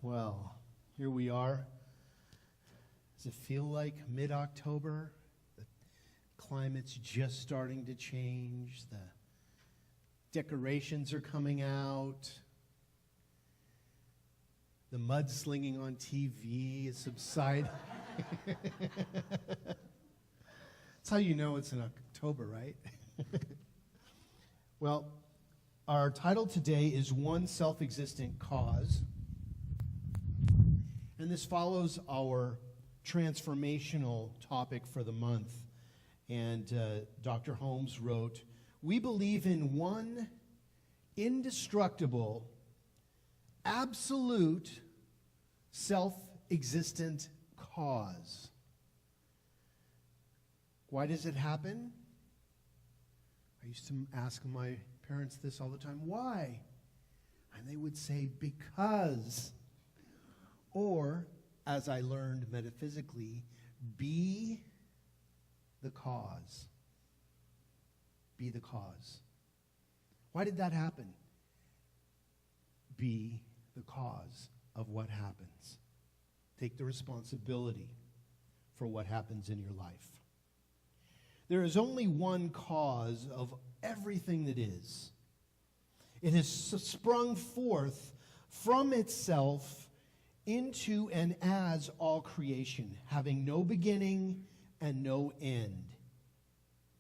Well, here we are. Does it feel like mid-October? The climate's just starting to change. The decorations are coming out. The mudslinging on TV is subsiding. That's how you know it's in October, right? Well, our title today is One Self-Existent Cause. And this follows our transformational topic for the month. And Dr. Holmes wrote, "We believe in one indestructible, absolute, self-existent cause." Why does it happen? I used to ask my parents this all the time. Why? And they would say, because. Or, as I learned metaphysically, be the cause. Be the cause. Why did that happen? Be the cause of what happens. Take the responsibility for what happens in your life. There is only one cause of everything that is. It has sprung forth from itself into and as all creation, having no beginning and no end.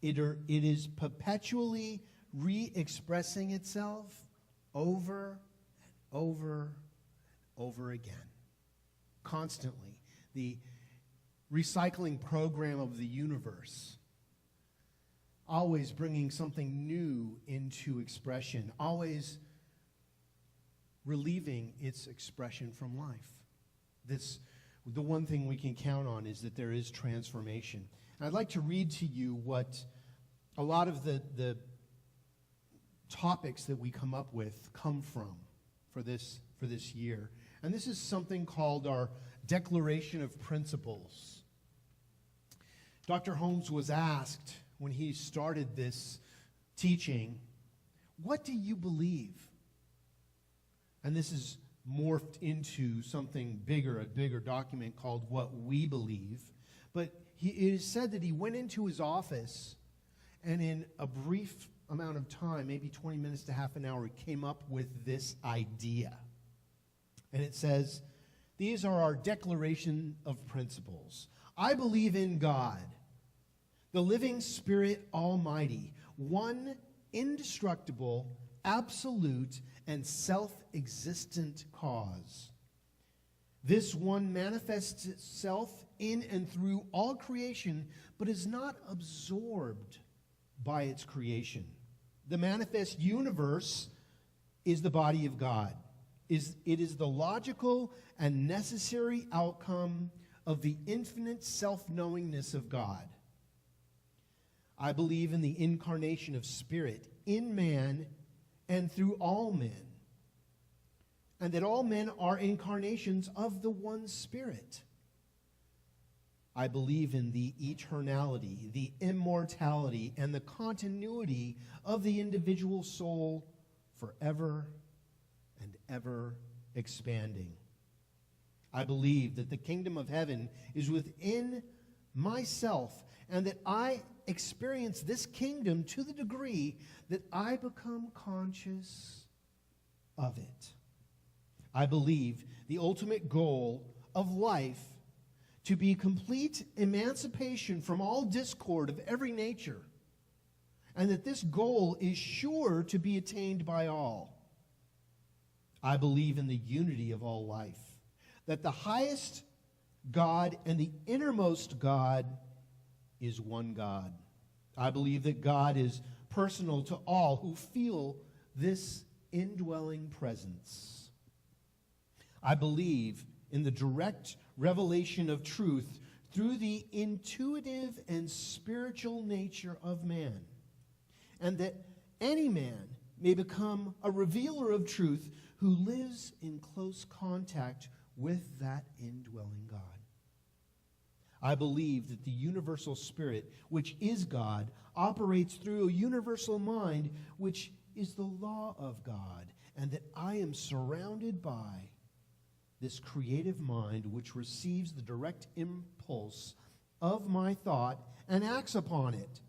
It is perpetually re-expressing itself over and over and over again. Constantly. The recycling program of the universe. Always bringing something new into expression. Always relieving its expression from life. The one thing we can count on is that there is transformation. And I'd like to read to you what a lot of the topics that we come up with come from for this year. And this is something called our Declaration of Principles. Dr. Holmes was asked when he started this teaching, "What do you believe?" And this is morphed into something bigger, a bigger document called What We Believe. But it is said that he went into his office and in a brief amount of time, maybe 20 minutes to half an hour, came up with this idea. And it says, these are our declaration of principles. I believe in God, the living Spirit Almighty, one indestructible, absolute, and self-existent cause. This one manifests itself in and through all creation, but is not absorbed by its creation. The manifest universe is the body of God. It is the logical and necessary outcome of the infinite self-knowingness of God. I believe in the incarnation of Spirit in man and through all men, and that all men are incarnations of the one Spirit. I believe in the eternality, the immortality, and the continuity of the individual soul forever and ever expanding. I believe that the kingdom of heaven is within myself, and that I experience this kingdom to the degree that I become conscious of it. I believe the ultimate goal of life to be complete emancipation from all discord of every nature, and that this goal is sure to be attained by all. I believe in the unity of all life, that the highest God and the innermost God is one God. I believe that God is personal to all who feel this indwelling presence. I believe in the direct revelation of truth through the intuitive and spiritual nature of man, and that any man may become a revealer of truth who lives in close contact with that indwelling God. I believe that the universal spirit, which is God, operates through a universal mind, which is the law of God, and that I am surrounded by this creative mind which receives the direct impulse of my thought and acts upon it.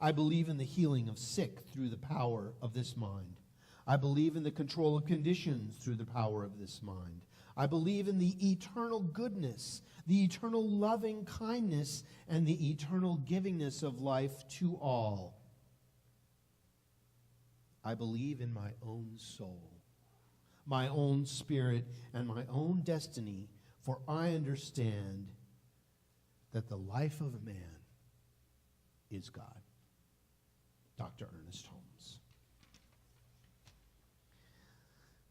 I believe in the healing of sick through the power of this mind. I believe in the control of conditions through the power of this mind. I believe in the eternal goodness, the eternal loving kindness, and the eternal givingness of life to all. I believe in my own soul, my own spirit, and my own destiny, for I understand that the life of a man is God. Dr. Ernest Holmes.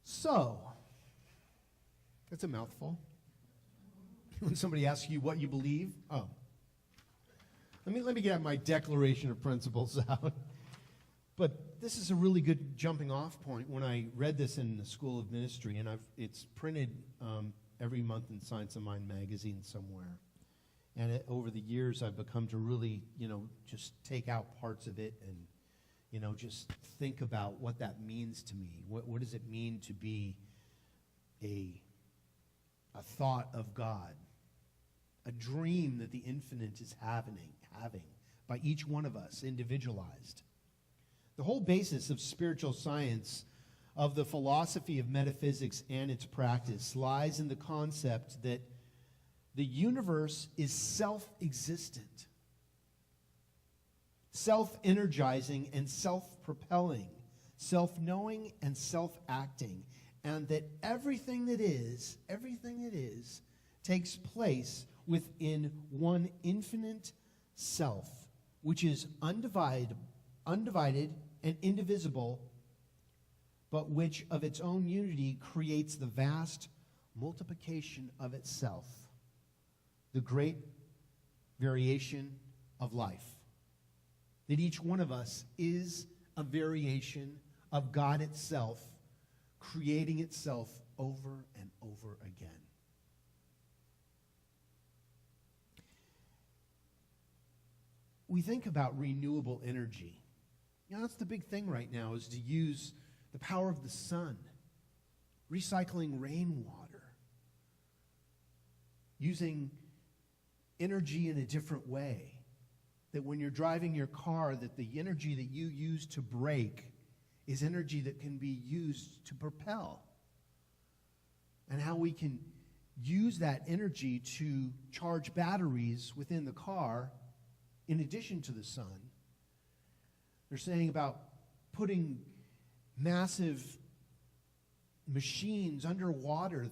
So, that's a mouthful. When somebody asks you what you believe, let me get my declaration of principles out. But this is a really good jumping off point. When I read this in the School of Ministry, and it's printed every month in Science of Mind magazine somewhere. And over the years, I've become to really, just take out parts of it and, just think about what that means to me. What does it mean to be a thought of God, a dream that the infinite is having by each one of us, individualized. The whole basis of spiritual science, of the philosophy of metaphysics and its practice, lies in the concept that the universe is self-existent, self-energizing and self-propelling, self-knowing and self-acting, and that everything that is takes place within one infinite self, which is undivided and indivisible, but which of its own unity creates the vast multiplication of itself, the great variation of life. That each one of us is a variation of God itself, creating itself over and over again. We think about renewable energy. That's the big thing right now, is to use the power of the sun, recycling rainwater, using energy in a different way. That when you're driving your car, that the energy that you use to brake is energy that can be used to propel. And how we can use that energy to charge batteries within the car in addition to the sun. They're saying about putting massive machines underwater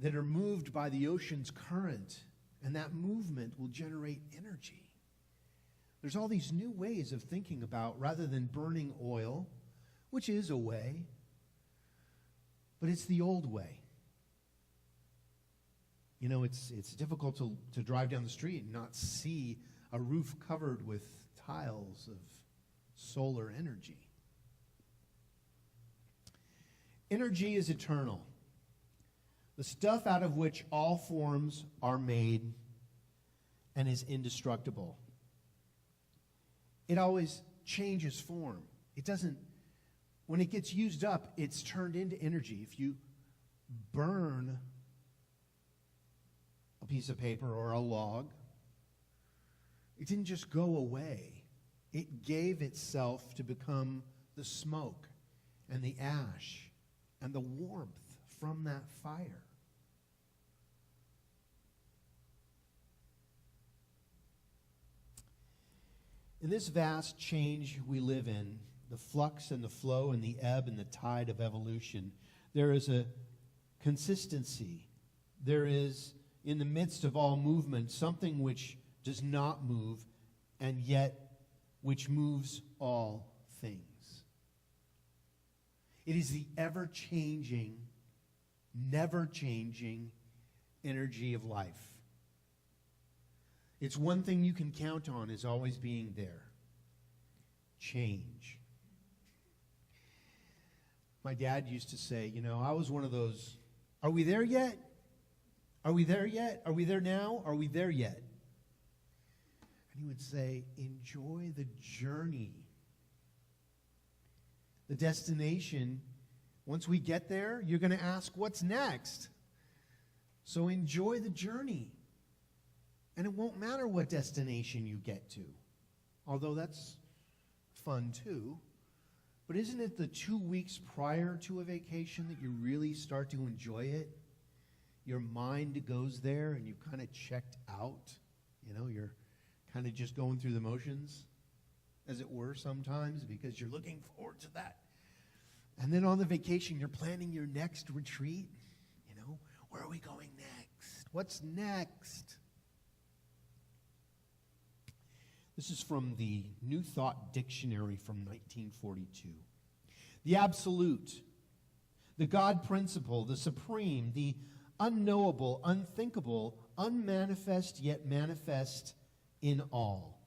that are moved by the ocean's current, and that movement will generate energy. There's all these new ways of thinking about, rather than burning oil, which is a way, but it's the old way. It's difficult to drive down the street and not see a roof covered with tiles of solar energy. Energy is eternal, the stuff out of which all forms are made, and is indestructible. It always changes form. It doesn't, when it gets used up, it's turned into energy. If you burn a piece of paper or a log, it didn't just go away. It gave itself to become the smoke and the ash and the warmth from that fire. In this vast change we live in, the flux and the flow and the ebb and the tide of evolution, there is a consistency. There is, in the midst of all movement, something which does not move, and yet which moves all things. It is the ever-changing, never-changing energy of life. It's one thing you can count on is always being there. Change. My dad used to say, I was one of those, are we there yet? Are we there yet? Are we there now? Are we there yet? And he would say, enjoy the journey. The destination Once we get there, you're going to ask, what's next? So enjoy the journey. And it won't matter what destination you get to, although that's fun too. But isn't it the 2 weeks prior to a vacation that you really start to enjoy it? Your mind goes there and you kind of checked out. You're kind of just going through the motions, as it were, sometimes, because you're looking forward to that. And then on the vacation, you're planning your next retreat. Where are we going next? What's next? This is from the New Thought Dictionary from 1942. The absolute, the God principle, the supreme, the unknowable, unthinkable, unmanifest yet manifest in all.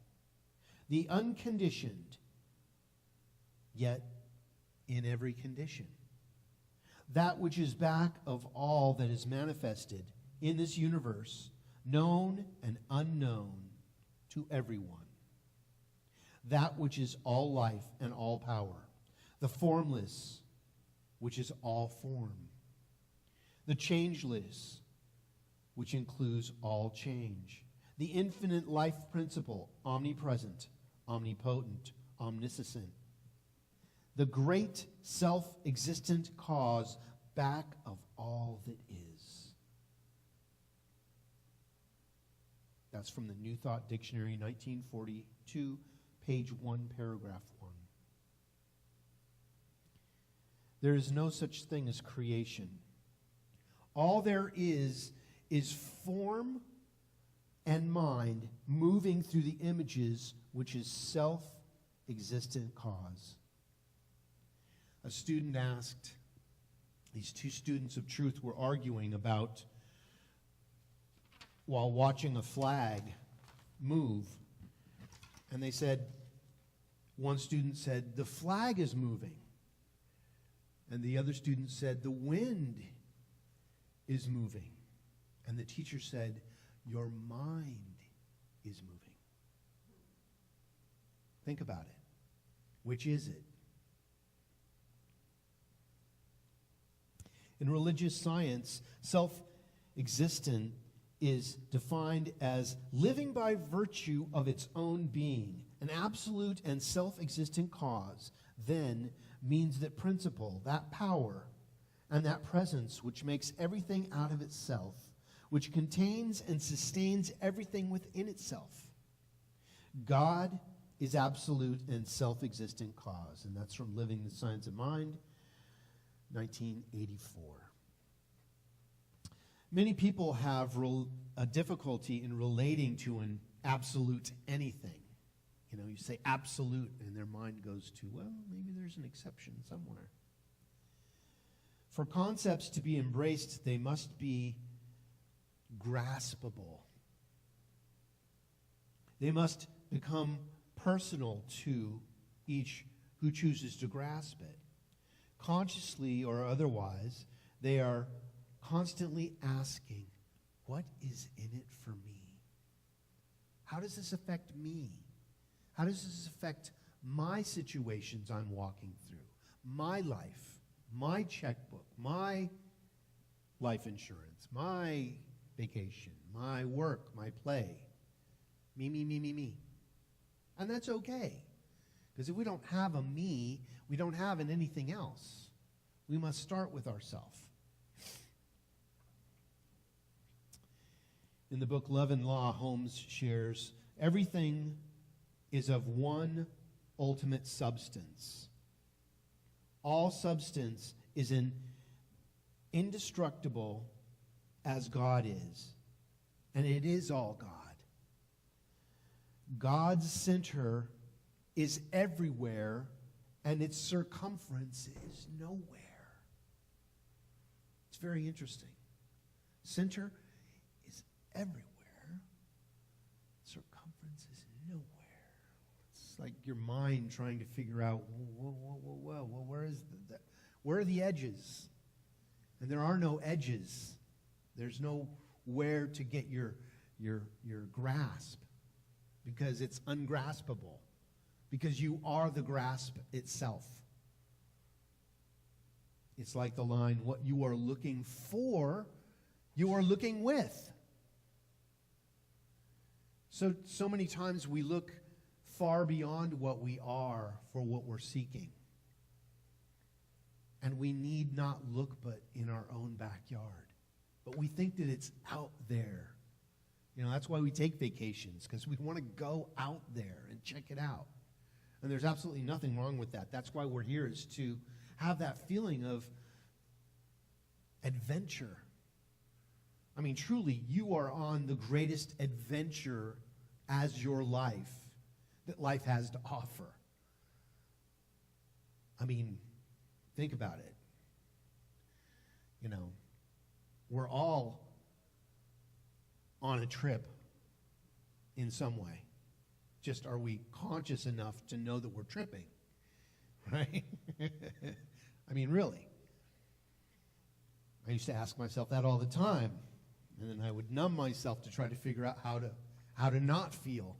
The unconditioned, yet in every condition. That which is back of all that is manifested in this universe, known and unknown to everyone. That which is all life and all power. The formless, which is all form. The changeless, which includes all change. The infinite life principle, omnipresent, omnipotent, omniscient. The great self-existent cause back of all that is. That's from the New Thought Dictionary, 1942, page 1, paragraph 1. There is no such thing as creation. All there is form and mind moving through the images, which is self-existent cause. A student asked, these two students of truth were arguing about, while watching a flag move, and they said, one student said, the flag is moving. And the other student said, the wind is moving. And the teacher said, your mind is moving. Think about it. Which is it? In religious science, self-existent is defined as living by virtue of its own being. An absolute and self-existent cause then means that principle, that power, and that presence which makes everything out of itself, which contains and sustains everything within itself. God is absolute and self-existent cause. And that's from Living the Science of Mind, 1984. Many people have a difficulty in relating to an absolute anything. You say absolute, and their mind goes to, well, maybe there's an exception somewhere. For concepts to be embraced, they must be graspable. They must become personal to each who chooses to grasp it. Consciously or otherwise, they are constantly asking, what is in it for me? How does this affect me? How does this affect my situations I'm walking through? My life, my checkbook, my life insurance, my vacation, my work, my play. Me. And that's okay. Because if we don't have a me, we don't have an anything else. We must start with ourselves. In the book Love and Law, Holmes shares, everything is of one ultimate substance. All substance is indestructible as God is, and it is all God. God's center is everywhere, and its circumference is nowhere. It's very interesting. Center is everywhere. Circumference is nowhere. It's like your mind trying to figure out, well, where are the edges? And there are no edges. There's nowhere to get your grasp, because it's ungraspable, because you are the grasp itself. It's like the line, what you are looking for, you are looking with. So many times we look far beyond what we are for what we're seeking. And we need not look but in our own backyard. But we think that it's out there. You know, that's why we take vacations, because we want to go out there and check it out. And there's absolutely nothing wrong with that. That's why we're here, is to have that feeling of adventure. I mean, truly, you are on the greatest adventure as your life that life has to offer. I mean, think about it. You know, we're all on a trip in some way. Just are we conscious enough to know that we're tripping? Right? I mean, really. I used to ask myself that all the time. And then I would numb myself to try to figure out how to not feel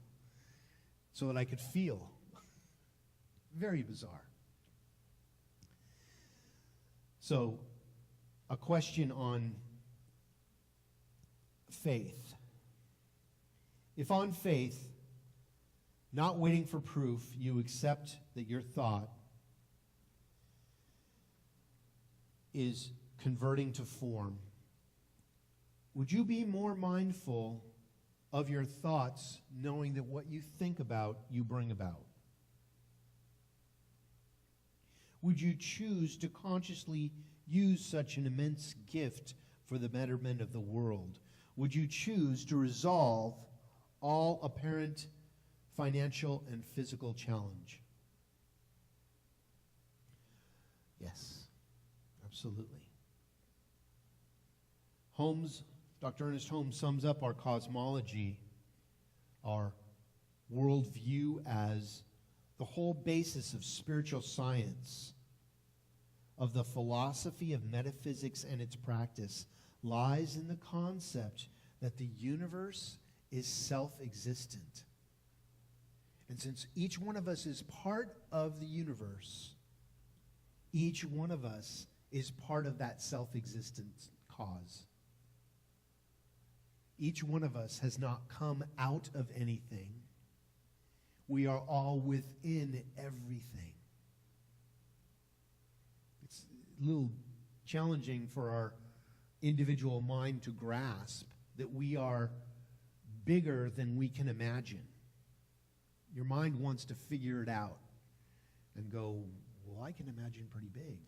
so that I could feel. Very bizarre. So, a question on faith. If on faith, not waiting for proof, you accept that your thought is converting to form, would you be more mindful of your thoughts, knowing that what you think about, you bring about? Would you choose to consciously use such an immense gift for the betterment of the world? Would you choose to resolve all apparent financial and physical challenge? Yes, absolutely. Dr. Ernest Holmes sums up our cosmology, our worldview, as the whole basis of spiritual science, of the philosophy of metaphysics and its practice, lies in the concept that the universe is self-existent. And since each one of us is part of the universe, each one of us is part of that self-existent cause. Each one of us has not come out of anything. We are all within everything. It's a little challenging for our individual mind to grasp that we are bigger than we can imagine. Your mind wants to figure it out and go, well, I can imagine pretty big.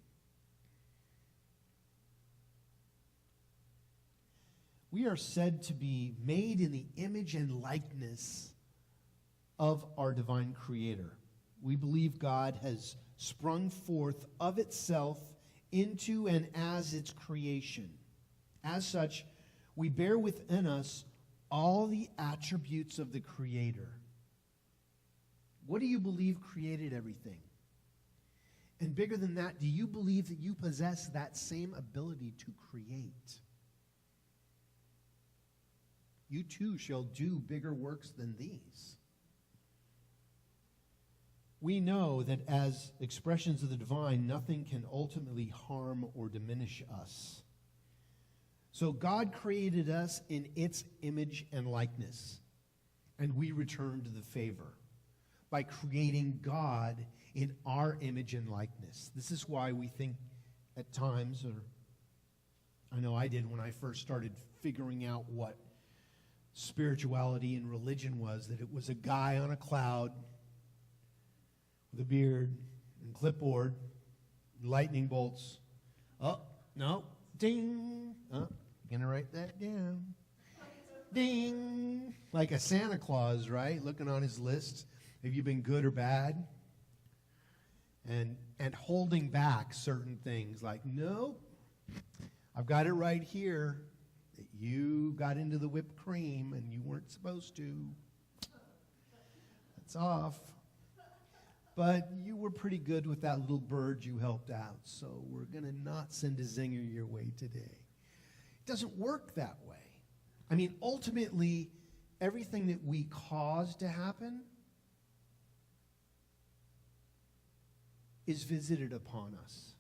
We are said to be made in the image and likeness of our divine Creator. We believe God has sprung forth of itself into and as its creation. As such, we bear within us all the attributes of the Creator. What do you believe created everything? And bigger than that, do you believe that you possess that same ability to create? You too shall do bigger works than these. We know that as expressions of the divine, nothing can ultimately harm or diminish us. So God created us in its image and likeness, and we returned the favor by creating God in our image and likeness. This is why we think at times, or I know I did when I first started figuring out what spirituality and religion was, that it was a guy on a cloud with a beard and clipboard, and lightning bolts. Oh, no, ding. Oh, gonna write that down. Ding. Like a Santa Claus, right? Looking on his list. Have you been good or bad? And holding back certain things like, no, I've got it right here. You got into the whipped cream and you weren't supposed to. That's off. But you were pretty good with that little bird you helped out, so we're going to not send a zinger your way today. It doesn't work that way. I mean, ultimately, everything that we cause to happen is visited upon us.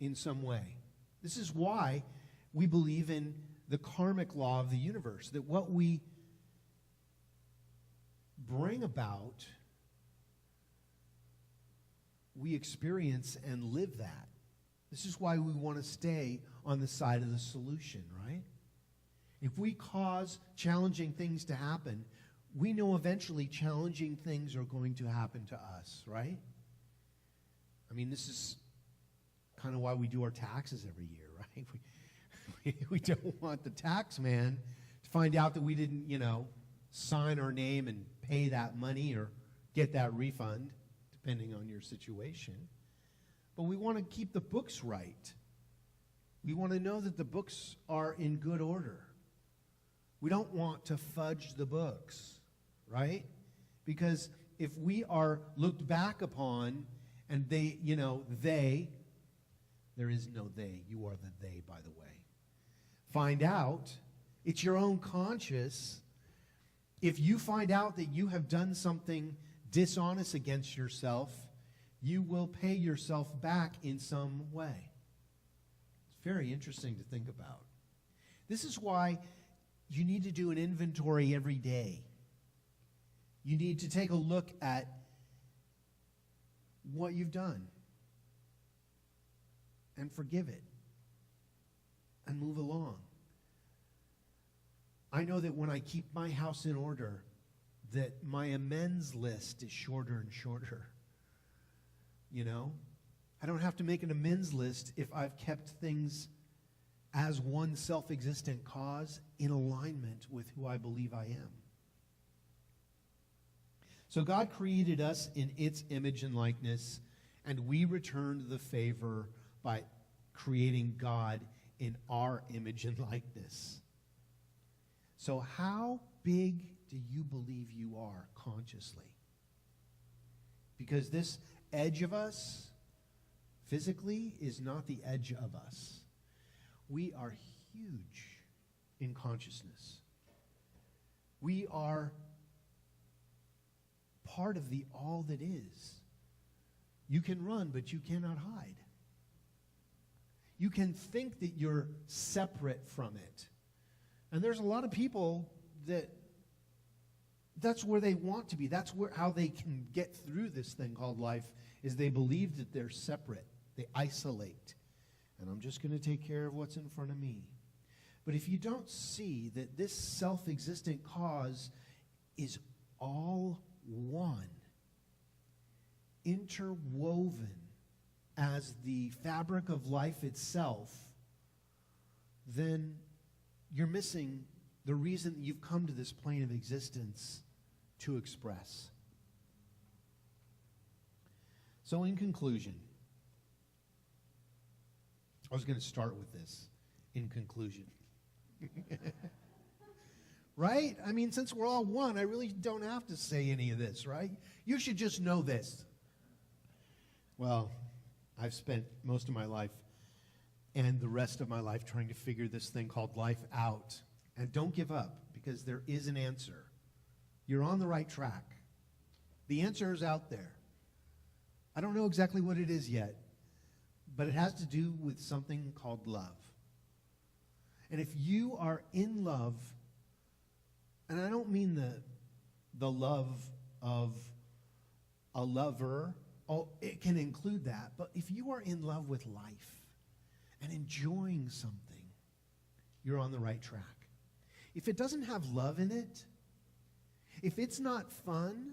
in some way. This is why we believe in the karmic law of the universe, that what we bring about, we experience and live that. This is why we want to stay on the side of the solution, right? If we cause challenging things to happen, we know eventually challenging things are going to happen to us, right? I mean, this is kind of why we do our taxes every year, right? We don't want the tax man to find out that we didn't, sign our name and pay that money or get that refund, depending on your situation. But we want to keep the books right. We want to know that the books are in good order. We don't want to fudge the books, right? Because if we are looked back upon and they, there is no they, you are the they, by the way. Find out, it's your own conscience. If you find out that you have done something dishonest against yourself, you will pay yourself back in some way. It's very interesting to think about. This is why you need to do an inventory every day. You need to take a look at what you've done and forgive it and move along. I know that when I keep my house in order, that my amends list is shorter and shorter. I don't have to make an amends list if I've kept things as one self-existent cause in alignment with who I believe I am. So God created us in its image and likeness, and we returned the favor by creating God in our image and likeness. So how big do you believe you are consciously? Because this edge of us, physically, is not the edge of us. We are huge in consciousness. We are part of the all that is. You can run, but you cannot hide. You can think that you're separate from it. And there's a lot of people that's where they want to be. That's how they can get through this thing called life, is they believe that they're separate. They isolate. And I'm just going to take care of what's in front of me. But if you don't see that this self-existent cause is all one, interwoven as the fabric of life itself, then you're missing the reason you've come to this plane of existence to express. So in conclusion, I was going to start with this, in conclusion. Right? I mean, since we're all one, I really don't have to say any of this, right? You should just know this. Well, I've spent most of my life and the rest of my life trying to figure this thing called life out. And don't give up, because there is an answer. You're on the right track. The answer is out there. I don't know exactly what it is yet, but it has to do with something called love. And if you are in love, and I don't mean the love of a lover, it can include that, but if you are in love with life and enjoying something, you're on the right track. If it doesn't have love in it, if it's not fun,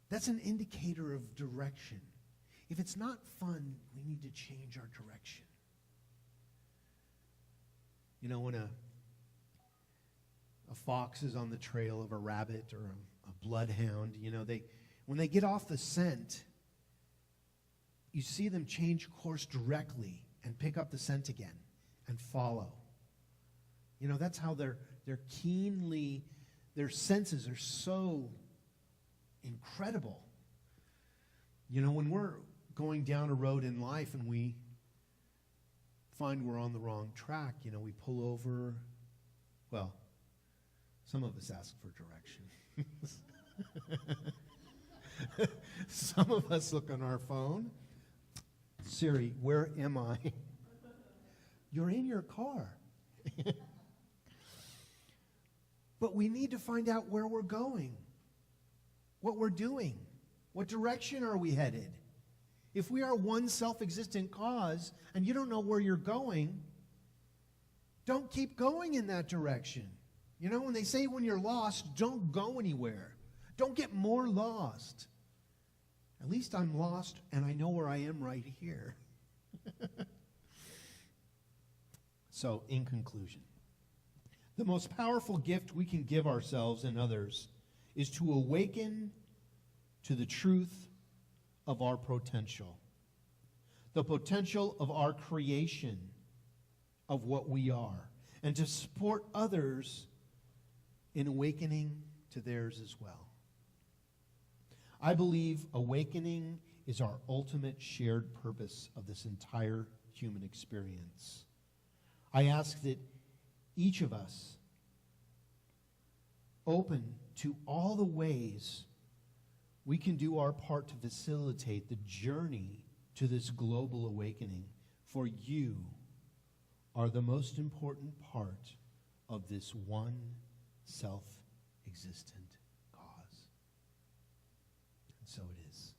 that's an indicator of direction. If it's not fun, we need to change our direction. When a fox is on the trail of a rabbit or a bloodhound, when they get off the scent, you see them change course directly and pick up the scent again and follow. That's how they're keenly, their senses are so incredible. When we're going down a road in life and we find we're on the wrong track, we pull over. Well, some of us ask for direction. Some of us look on our phone. Siri, where am I? You're in your car. But we need to find out where we're going, what we're doing, what direction are we headed. If we are one self-existent cause and you don't know where you're going, don't keep going in that direction. You know, when they say when you're lost, don't go anywhere. Don't get more lost. At least I'm lost and I know where I am right here. So, in conclusion, the most powerful gift we can give ourselves and others is to awaken to the truth of our potential, the potential of our creation, of what we are, and to support others in awakening to theirs as well. I believe awakening is our ultimate shared purpose of this entire human experience. I ask that each of us open to all the ways we can do our part to facilitate the journey to this global awakening, for you are the most important part of this one self-existent cause. And so it is.